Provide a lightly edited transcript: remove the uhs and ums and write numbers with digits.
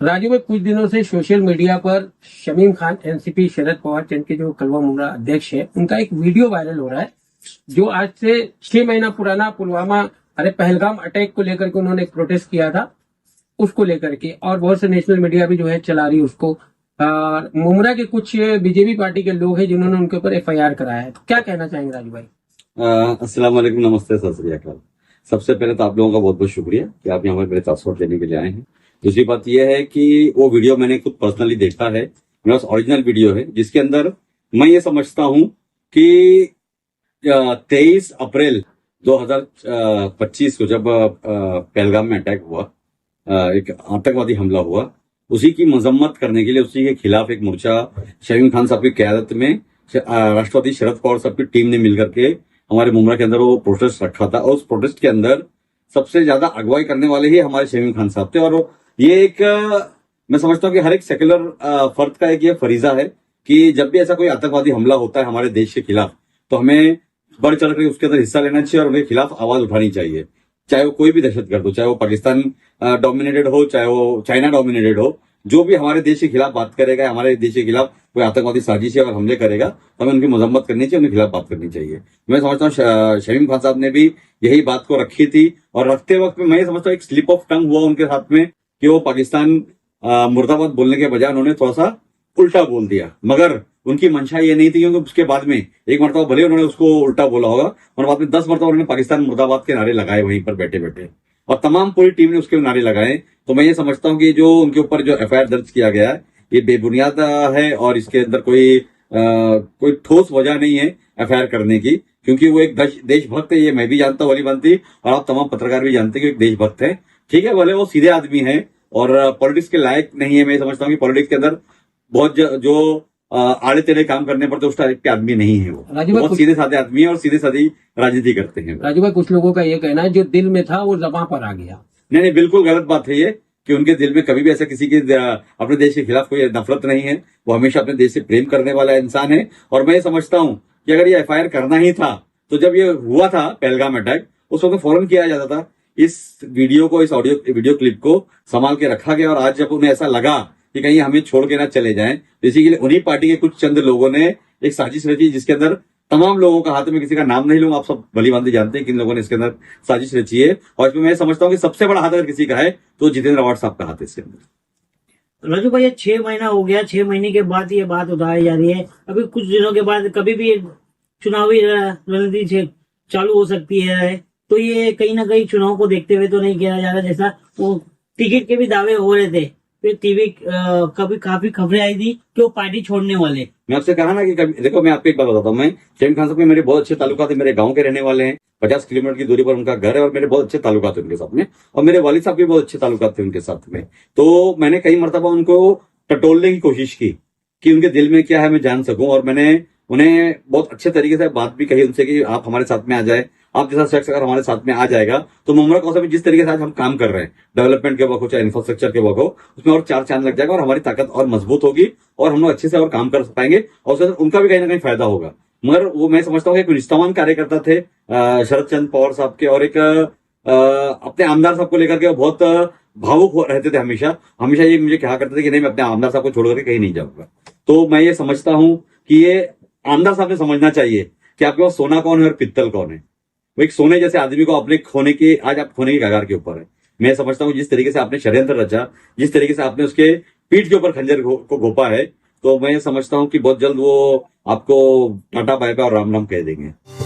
राजू भाई, कुछ दिनों से सोशल मीडिया पर शमीम खान एनसीपी शरद पवार चंद के जो कलवा मुमरा अध्यक्ष है, उनका एक वीडियो वायरल हो रहा है जो आज से 6 महीना पुराना पुलवामा पहलगाम अटैक को लेकर के उन्होंने एक प्रोटेस्ट किया था, उसको लेकर के, और बहुत से नेशनल मीडिया भी जो है चला रही उसको। मुमरा के कुछ बीजेपी पार्टी के लोग हैं जिन्होंने उनके ऊपर एफआईआर कराया है, तो क्या कहना चाहेंगे राजू भाई? अस्सलाम वालेकुम, नमस्ते, सत श्री अकाल। सबसे पहले तो आप लोगों का बहुत बहुत शुक्रिया कि आप यहाँ पर मेरे तासुरात देने के लिए आए हैं। दूसरी बात यह है कि वो वीडियो मैंने खुद पर्सनली देखा है, मेरा ओरिजिनल वीडियो है, जिसके अंदर मैं ये समझता हूं कि 23 अप्रैल 2025 को जब पहलगाम में अटैक हुआ, एक आतंकवादी हमला हुआ, उसी की मजम्मत करने के लिए, उसी के खिलाफ एक मोर्चा शमीम खान साहब की क्यादत में राष्ट्रपति शरद पवार साहब की टीम ने मिलकर के हमारे मुमरा के अंदर वो प्रोटेस्ट रखा था। और उस प्रोटेस्ट के अंदर सबसे ज्यादा अगुवाई करने वाले ही हमारे शमीम खान साहब थे। और ये एक मैं समझता हूँ कि हर एक सेक्युलर फर्द का एक ये फरीजा है कि जब भी ऐसा कोई आतंकवादी हमला होता है हमारे देश के खिलाफ, तो हमें बढ़ चढ़ कर उसके अंदर हिस्सा लेना चाहिए और उनके खिलाफ आवाज उठानी चाहिए। चाहे वो कोई भी दहशतगर्द हो, चाहे वो पाकिस्तान डोमिनेटेड हो, चाहे वो चाइना डोमिनेटेड हो, जो भी हमारे देश के खिलाफ बात करेगा, हमारे देश के खिलाफ कोई आतंकवादी साजिश अगर हमले करेगा तो हमें उनकी मजम्मत करनी चाहिए, उनके खिलाफ बात करनी चाहिए। मैं समझता हूँ शमीम खान साहब ने भी यही बात को रखी थी, और रखते वक्त में मैं समझता हूँ एक स्लिप ऑफ टंग हुआ उनके साथ में कि वो पाकिस्तान मुर्दाबाद बोलने के बजाय उन्होंने थोड़ा सा उल्टा बोल दिया। मगर उनकी मंशा ये नहीं थी, क्योंकि उसके बाद में एक मरतबा भले उन्होंने उसको उल्टा बोला होगा, और बाद में 10 मरतबा उन्होंने पाकिस्तान मुर्दाबाद के नारे लगाए वहीं पर बैठे बैठे, और तमाम पूरी टीम ने उसके नारे लगाए। तो मैं ये समझता हूँ कि जो उनके ऊपर जो एफआईआर दर्ज किया गया है ये बेबुनियाद है, और इसके अंदर कोई ठोस वजह नहीं है एफआईआर करने की, क्योंकि वो एक देशभक्त है। ये मैं भी जानता हूँ, वली बनती, और आप तमाम पत्रकार भी जानते हैं कि एक देशभक्त है। ठीक है, भले वो सीधे आदमी है और पॉलिटिक्स के लायक नहीं है। मैं समझता हूँ कि पॉलिटिक्स के अंदर बहुत जो आड़े तेड़े काम करने पर तो उस टाइप के आदमी नहीं है। वो बहुत सीधे साधे आदमी है और सीधे साधी राजनीति करते हैं। राजू भाई, कुछ लोगों का ये कहना है जो दिल में था वो ज़बां पर आ गया। नहीं, बिल्कुल गलत बात है ये, कि उनके दिल में कभी भी ऐसा किसी के अपने देश के खिलाफ कोई नफरत नहीं है। वो हमेशा अपने देश से प्रेम करने वाला इंसान है। और मैं ये समझता हूँ कि अगर ये एफआईआर करना ही था तो जब ये हुआ था पहलगाम अटैक, उस वक्त फौरन किया जाता था। इस वीडियो को, इस वीडियो क्लिप को संभाल के रखा गया, और आज जब उन्हें ऐसा लगा कि कहीं हमें छोड़ के ना चले जाएं, तो इसी के लिए उन्हीं पार्टी के कुछ चंद लोगों ने एक साजिश रची, जिसके अंदर तमाम लोगों का हाथ में, किसी का नाम नहीं लूंगा, आप सब भली भांति जानते हैं किन लोगों ने इसके अंदर साजिश रची है। और इसमें मैं समझता हूँ कि सबसे बड़ा हाथ अगर किसी का है तो जितेंद्र अवार्ड साहब का हाथ है इसके अंदर। राजू भाई, 6 महीना हो गया, 6 महीने के बाद ये बात उठाई जा रही है। अभी कुछ दिनों के बाद कभी भी चुनावी रणनीति चालू हो सकती है, तो ये कहीं ना कहीं चुनाव को देखते हुए तो नहीं किया जा रहा। जैसा वो टिकट के भी दावे हो रहे थे, फिर टीवी कभी काफी खबरें आई थी कि वो पार्टी छोड़ने वाले। मैं आपसे कहा ना कि देखो, मैं आपको एक बात बताता हूँ, मैं शमीम खान साहब के मेरे बहुत अच्छे ताल्लुकात है, मेरे गांव के रहने वाले हैं, 50 किलोमीटर की दूरी पर उनका घर है, और मेरे बहुत अच्छे ताल्लुकात है उनके साथ में, और मेरे वालिद साहब के बहुत अच्छे ताल्लुकात थे उनके साथ में। तो मैंने कई मरतबा उनको टटोलने की कोशिश की कि उनके दिल में क्या है मैं जान सकूं, और मैंने उन्हें बहुत अच्छे तरीके से बात भी कही उनसे कि आप हमारे साथ में आ जाए, आप जैसा शख्स अगर हमारे साथ में आ जाएगा तो मुमरा कौसा भी जिस तरीके से आज हम काम कर रहे हैं, डेवलपमेंट के वक्त हो चाहे इंफ्रास्ट्रक्चर के वक्त हो, उसमें और 4 चांद लग जाएगा, और हमारी ताकत और मजबूत होगी, और हम लोग अच्छे से और काम कर पाएंगे, और उससे उनका भी कहीं ना कहीं फायदा होगा। मगर वो मैं समझता हूँ कि एक निष्ठावान कार्यकर्ता थे शरद चंद्र पवार साहब के, और एक अपने आमदार साहब को लेकर के बहुत भावुक रहते थे। हमेशा ये मुझे कहा करते थे कि नहीं, मैं अपने आमदार साहब को छोड़ करके कहीं नहीं जाऊंगा। तो मैं ये समझता हूं कि ये आमदार साहब ने समझना चाहिए कि आपके पास सोना कौन है और पित्तल कौन है। वो एक सोने जैसे आदमी को अपने खोने की, आज आप खोने की कगार के ऊपर है। मैं समझता हूँ जिस तरीके से आपने षड्यंत्र रचा, जिस तरीके से आपने उसके पीठ के ऊपर खंजर को घोपा है, तो मैं समझता हूँ कि बहुत जल्द वो आपको टाटा बाय बाय और राम राम कह देंगे।